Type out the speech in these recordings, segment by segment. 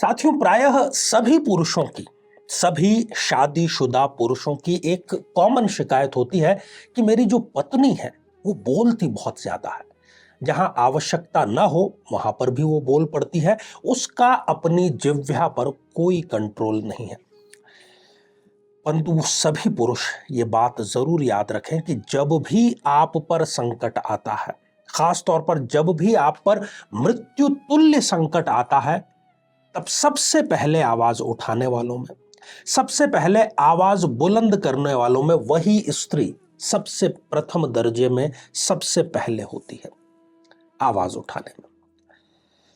साथियों, प्रायः सभी पुरुषों की, सभी शादीशुदा पुरुषों की एक कॉमन शिकायत होती है कि मेरी जो पत्नी है वो बोलती बहुत ज्यादा है। जहां आवश्यकता ना हो वहां पर भी वो बोल पड़ती है। उसका अपनी जिह्वा पर कोई कंट्रोल नहीं है। परंतु सभी पुरुष ये बात जरूर याद रखें कि जब भी आप पर संकट आता है, खास तौर पर जब भी आप पर मृत्यु तुल्य संकट आता है, तब सबसे पहले आवाज उठाने वालों में, सबसे पहले आवाज बुलंद करने वालों में वही स्त्री सबसे प्रथम दर्जे में सबसे पहले होती है आवाज उठाने में।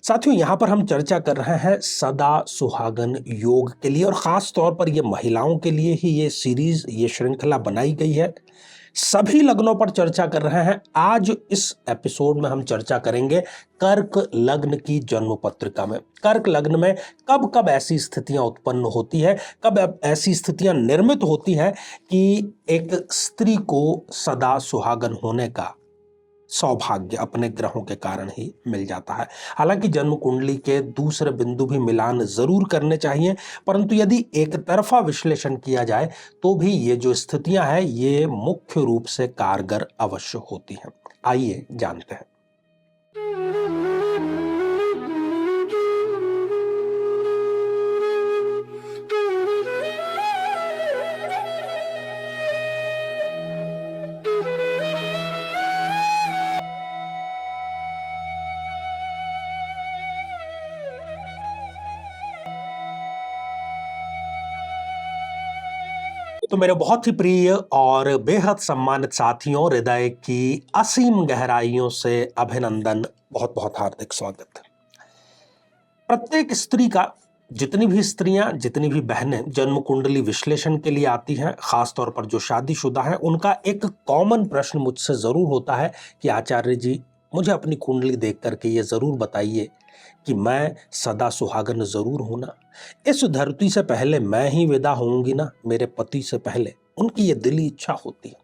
साथियों, यहां पर हम चर्चा कर रहे हैं सदा सुहागन योग के लिए, और खास तौर पर यह महिलाओं के लिए ही ये सीरीज, ये श्रृंखला बनाई गई है। सभी लग्नों पर चर्चा कर रहे हैं। आज इस एपिसोड में हम चर्चा करेंगे कर्क लग्न की जन्म पत्रिका में। कर्क लग्न में कब कब ऐसी स्थितियां उत्पन्न होती है, कब ऐसी स्थितियां निर्मित होती है कि एक स्त्री को सदा सुहागन होने का सौभाग्य अपने ग्रहों के कारण ही मिल जाता है। हालांकि जन्म कुंडली के दूसरे बिंदु भी मिलान जरूर करने चाहिए, परंतु यदि एक तरफा विश्लेषण किया जाए तो भी ये जो स्थितियां हैं ये मुख्य रूप से कारगर अवश्य होती हैं। आइए जानते हैं। तो मेरे बहुत ही प्रिय और बेहद सम्मानित साथियों, हृदय की असीम गहराइयों से अभिनंदन, बहुत बहुत हार्दिक स्वागत। प्रत्येक स्त्री का, जितनी भी स्त्रियां, जितनी भी बहनें जन्म कुंडली विश्लेषण के लिए आती हैं, खासतौर पर जो शादीशुदा हैं, उनका एक कॉमन प्रश्न मुझसे जरूर होता है कि आचार्य जी, मुझे अपनी कुंडली देख करके ये जरूर बताइए कि मैं सदा सुहागन जरूर हूं ना। इस धरती से पहले मैं ही विदा होंगी ना, मेरे पति से पहले। उनकी ये दिली इच्छा होती है।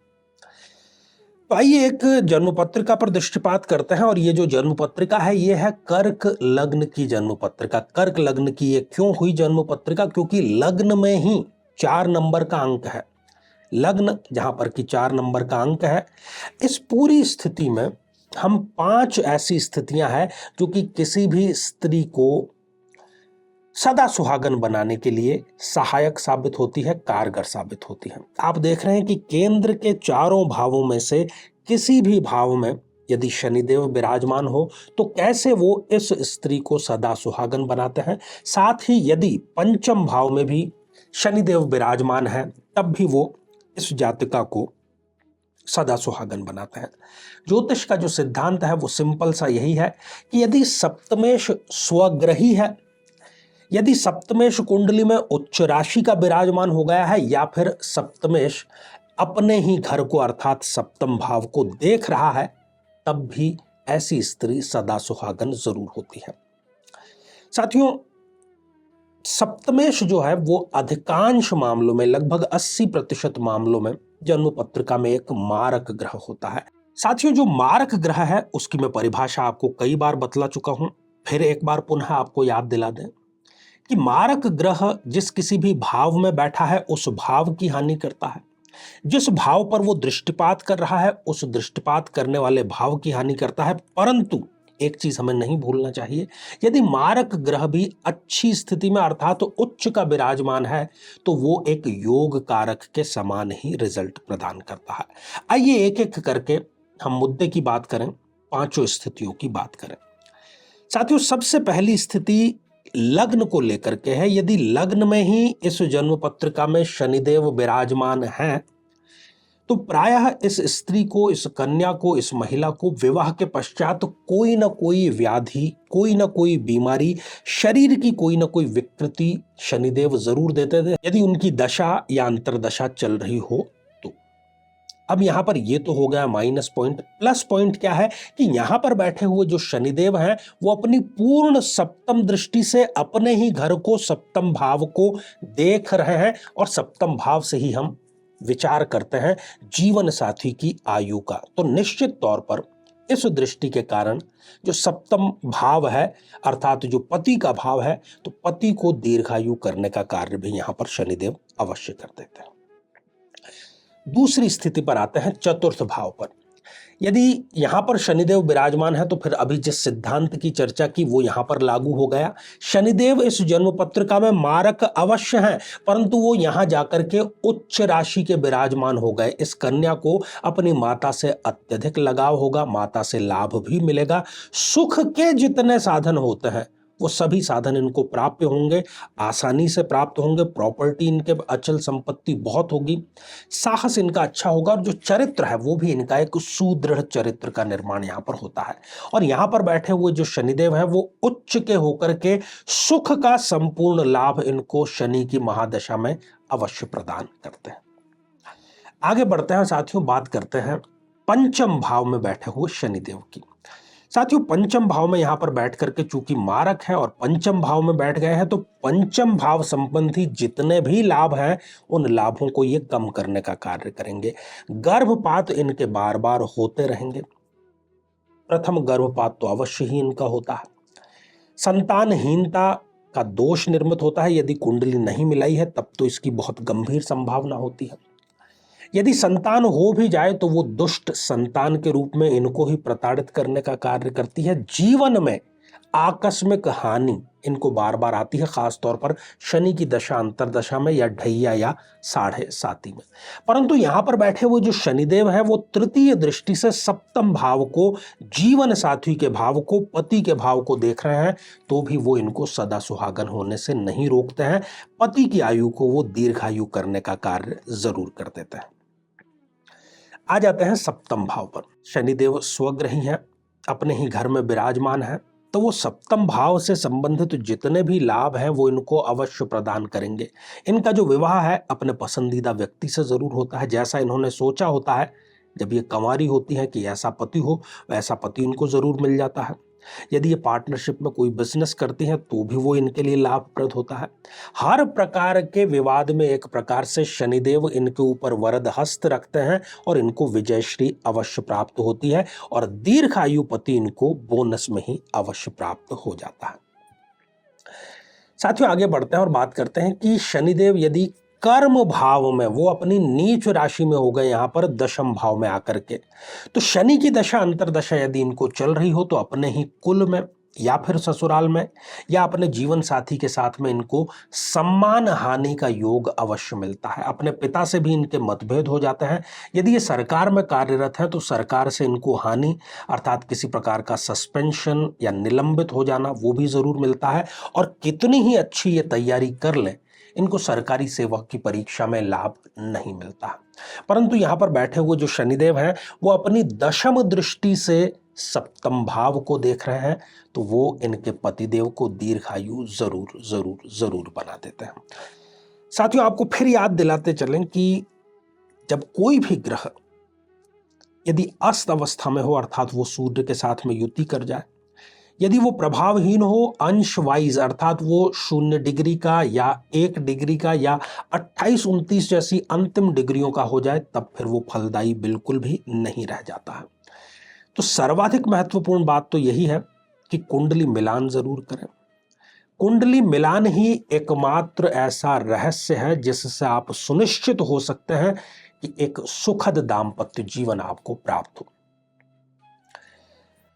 तो आइए एक जन्म पत्रिका पर दृष्टिपात करते हैं, और ये जो जन्म पत्रिका है ये है कर्क लग्न की जन्म पत्रिका। कर्क लग्न की ये क्यों हुई जन्म पत्रिका? क्योंकि लग्न में ही 4 नंबर का अंक है। लग्न जहां पर कि 4 नंबर का अंक है, इस पूरी स्थिति में हम 5 ऐसी स्थितियां हैं जो कि किसी भी स्त्री को सदा सुहागन बनाने के लिए सहायक साबित होती है, कारगर साबित होती है। आप देख रहे हैं कि केंद्र के चारों भावों में से किसी भी भाव में यदि शनिदेव विराजमान हो तो कैसे वो इस स्त्री को सदा सुहागन बनाते हैं। साथ ही यदि पंचम भाव में भी शनिदेव विराजमान है तब भी वो इस जातिका को सदा सुहागन बनाते हैं। ज्योतिष का जो सिद्धांत है वो सिंपल सा यही है कि यदि सप्तमेश स्वग्रही है, यदि सप्तमेश कुंडली में उच्च राशि का विराजमान हो गया है, या फिर सप्तमेश अपने ही घर को अर्थात सप्तम भाव को देख रहा है, तब भी ऐसी स्त्री सदा सुहागन जरूर होती है। साथियों, सप्तमेश जो है वो अधिकांश मामलों में, लगभग 80% मामलों में जन्म पत्रिका में एक मारक ग्रह होता है। साथियों, जो मारक ग्रह है उसकी मैं परिभाषा आपको कई बार बतला चुका हूं, फिर एक बार पुनः आपको याद दिला दें कि मारक ग्रह जिस किसी भी भाव में बैठा है उस भाव की हानि करता है। जिस भाव पर वो दृष्टिपात कर रहा है उस दृष्टिपात करने वाले भाव की हानि करता है। परंतु एक चीज हमें नहीं भूलना चाहिए, यदि मारक ग्रह भी अच्छी स्थिति में अर्थात तो उच्च का विराजमान है तो वो एक योग कारक के समान ही रिजल्ट प्रदान करता है। आइए एक एक करके हम मुद्दे की बात करें, 5 स्थितियों की बात करें। साथियों, सबसे पहली स्थिति लग्न को लेकर के है। यदि लग्न में ही इस जन्म पत्रिका में शनिदेव विराजमान हैं तो प्रायः इस स्त्री को, इस कन्या को, इस महिला को विवाह के पश्चात कोई ना कोई व्याधि, कोई ना कोई बीमारी, शरीर की कोई ना कोई विकृति शनिदेव जरूर देते थे यदि उनकी दशा या अंतरदशा चल रही हो तो। अब यहां पर ये तो हो गया माइनस पॉइंट। प्लस पॉइंट क्या है कि यहां पर बैठे हुए जो शनिदेव हैं वो अपनी पूर्ण सप्तम दृष्टि से अपने ही घर को, सप्तम भाव को देख रहे हैं, और सप्तम भाव से ही हम विचार करते हैं जीवन साथी की आयु का। तो निश्चित तौर पर इस दृष्टि के कारण जो सप्तम भाव है अर्थात जो पति का भाव है, तो पति को दीर्घायु करने का कार्य भी यहां पर शनिदेव अवश्य कर देते हैं। दूसरी स्थिति पर आते हैं चतुर्थ भाव पर। यदि यहां पर शनिदेव विराजमान है तो फिर अभी जिस सिद्धांत की चर्चा की वो यहां पर लागू हो गया। शनिदेव इस जन्म पत्रिका में मारक अवश्य हैं, परंतु वो यहां जाकर के उच्च राशि के विराजमान हो गए। इस कन्या को अपनी माता से अत्यधिक लगाव होगा, माता से लाभ भी मिलेगा, सुख के जितने साधन होते हैं वो सभी साधन इनको प्राप्त होंगे, आसानी से प्राप्त होंगे। प्रॉपर्टी इनके, अचल संपत्ति बहुत होगी, साहस इनका अच्छा होगा और जो चरित्र है वो भी इनका एक सुदृढ़ चरित्र का निर्माण यहाँ पर होता है। और यहाँ पर बैठे हुए जो शनिदेव है वो उच्च के होकर के सुख का संपूर्ण लाभ इनको शनि की महादशा में अवश्य प्रदान करते हैं। आगे बढ़ते हैं साथियों, बात करते हैं पंचम भाव में बैठे हुए शनिदेव की। साथियों पंचम भाव में यहां पर बैठ करके चूंकि मारक है और पंचम भाव में बैठ गए हैं, तो पंचम भाव संबंधी जितने भी लाभ हैं उन लाभों को ये कम करने का कार्य करेंगे। गर्भपात इनके बार बार होते रहेंगे। प्रथम गर्भपात तो अवश्य ही इनका होता है। संतानहीनता का दोष निर्मित होता है। यदि कुंडली नहीं मिलाई है तब तो इसकी बहुत गंभीर संभावना होती है। यदि संतान हो भी जाए तो वो दुष्ट संतान के रूप में इनको ही प्रताड़ित करने का कार्य करती है। जीवन में आकस्मिक हानि इनको बार बार आती है, खास तौर पर शनि की दशा अंतरदशा में या ढैया या साढ़े साती में। परंतु यहां पर बैठे हुए जो शनिदेव है वो तृतीय दृष्टि से सप्तम भाव को, जीवन साथी के भाव को, पति के भाव को देख रहे हैं, तो भी वो इनको सदा सुहागन होने से नहीं रोकते हैं। पति की आयु को वो दीर्घायु करने का कार्य जरूर कर देते हैं। आ जाते हैं सप्तम भाव पर। शनिदेव स्वग्रही हैं, अपने ही घर में विराजमान है, तो वो सप्तम भाव से संबंधित जितने भी लाभ हैं वो इनको अवश्य प्रदान करेंगे। इनका जो विवाह है अपने पसंदीदा व्यक्ति से जरूर होता है, जैसा इन्होंने सोचा होता है। जब ये कंवारी होती है कि ऐसा पति हो, वैसा पति इनको जरूर मिल जाता है। यदि ये पार्टनरशिप में कोई बिजनेस करती हैं तो भी वो इनके लिए लाभप्रद होता है। हर प्रकार के विवाद में एक प्रकार से शनिदेव इनके ऊपर वरद हस्त रखते हैं और इनको विजयश्री अवश्य प्राप्त होती है और दीर्घायु पति इनको बोनस में ही अवश्य प्राप्त हो जाता है। साथियों आगे बढ़ते हैं और बात करते हैं कि शनिदेव यदि कर्म भाव में, वो अपनी नीच राशि में हो गए यहां पर दशम भाव में आकर के, तो शनि की दशा अंतरदशा यदि इनको चल रही हो तो अपने ही कुल में या फिर ससुराल में या अपने जीवन साथी के साथ में इनको सम्मान हानि का योग अवश्य मिलता है। अपने पिता से भी इनके मतभेद हो जाते हैं। यदि ये सरकार में कार्यरत है तो सरकार से इनको हानि अर्थात किसी प्रकार का सस्पेंशन या निलंबित हो जाना वो भी जरूर मिलता है। और कितनी ही अच्छी ये तैयारी कर लें, इनको सरकारी सेवा की परीक्षा में लाभ नहीं मिलता। परंतु यहां पर बैठे हुए जो शनिदेव हैं वो अपनी दशम दृष्टि से सप्तम भाव को देख रहे हैं, तो वो इनके पतिदेव को दीर्घायु जरूर जरूर जरूर बना देते हैं। साथियों आपको फिर याद दिलाते चलें कि जब कोई भी ग्रह यदि अस्त अवस्था में हो अर्थात वो सूर्य के साथ में युति कर जाए, यदि वो प्रभावहीन हो अंश वाइज अर्थात वो 0 डिग्री का या 1 डिग्री का या 28-29 जैसी अंतिम डिग्रियों का हो जाए, तब फिर वो फलदायी बिल्कुल भी नहीं रह जाता है। तो सर्वाधिक महत्वपूर्ण बात तो यही है कि कुंडली मिलान जरूर करें। कुंडली मिलान ही एकमात्र ऐसा रहस्य है जिससे आप सुनिश्चित हो सकते हैं कि एक सुखद दाम्पत्य जीवन आपको प्राप्त हो।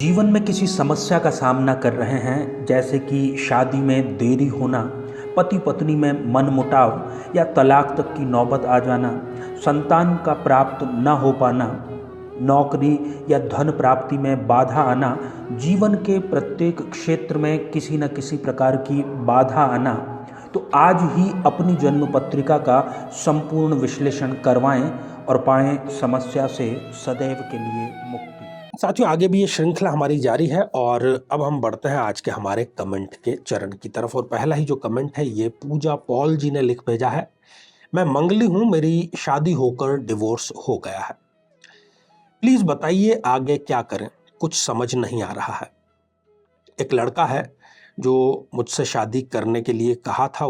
जीवन में किसी समस्या का सामना कर रहे हैं, जैसे कि शादी में देरी होना, पति पत्नी में मनमुटाव या तलाक तक की नौबत आ जाना, संतान का प्राप्त न हो पाना, नौकरी या धन प्राप्ति में बाधा आना, जीवन के प्रत्येक क्षेत्र में किसी न किसी प्रकार की बाधा आना, तो आज ही अपनी जन्म पत्रिका का संपूर्ण विश्लेषण करवाएं और पाएं समस्या से सदैव के लिए मुक्ति। साथियों आगे भी ये श्रृंखला हमारी जारी है और अब हम बढ़ते हैं आज के हमारे कमेंट के चरण की तरफ। और पहला ही जो कमेंट है ये पूजा पॉल जी ने लिख भेजा है। मैं मंगली हूं, मेरी शादी होकर डिवोर्स हो गया है, प्लीज बताइए आगे क्या करें, कुछ समझ नहीं आ रहा है। एक लड़का है जो मुझसे शादी करने के लिए कहा था,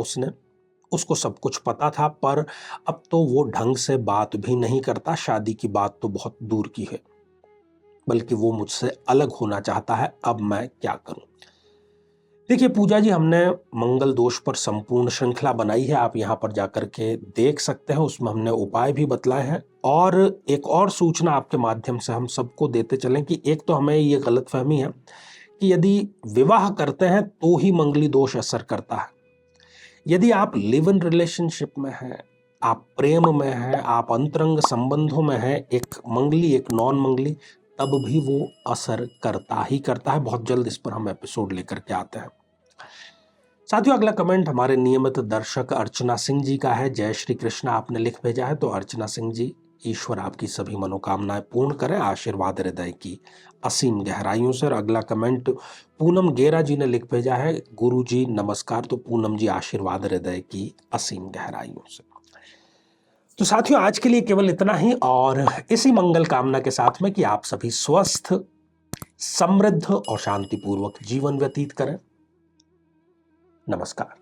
उसको सब कुछ पता था, पर अब तो वो ढंग से बात भी नहीं करता, शादी की बात तो बहुत दूर की है। बल्कि वो मुझसे अलग होना चाहता है। अब मैं क्या करूं? देखिए पूजा जी, हमने मंगल दोष पर संपूर्ण श्रृंखला बनाई है, आप यहाँ पर जाकर के देख सकते हैं। उसमें हमने उपाय भी बतलाए हैं। और एक और सूचना आपके माध्यम से हम सबको देते चलें कि एक तो हमें ये गलतफहमी है कि यदि विवाह करते हैं तो ही मंगली दोष असर करता है। यदि आप लिव इन रिलेशनशिप में हैं, आप प्रेम में हैं, आप अंतरंग संबंधों में हैं, एक मंगली एक नॉन मंगली, तब भी वो असर करता ही करता है। बहुत जल्द इस पर हम एपिसोड लेकर के आते हैं। साथियों, अगला कमेंट हमारे नियमित दर्शक अर्चना सिंह जी का है। जय श्री कृष्ण आपने लिख भेजा है। तो अर्चना सिंह जी, ईश्वर आपकी सभी मनोकामनाएं पूर्ण करें, आशीर्वाद हृदय की असीम गहराइयों से। और अगला कमेंट पूनम गेरा जी ने लिख भेजा है। गुरु जी नमस्कार। तो पूनम जी, आशीर्वाद हृदय की असीम गहराइयों से। तो साथियों, आज के लिए केवल इतना ही, और इसी मंगल कामना के साथ में कि आप सभी स्वस्थ, समृद्ध और शांतिपूर्वक जीवन व्यतीत करें। नमस्कार।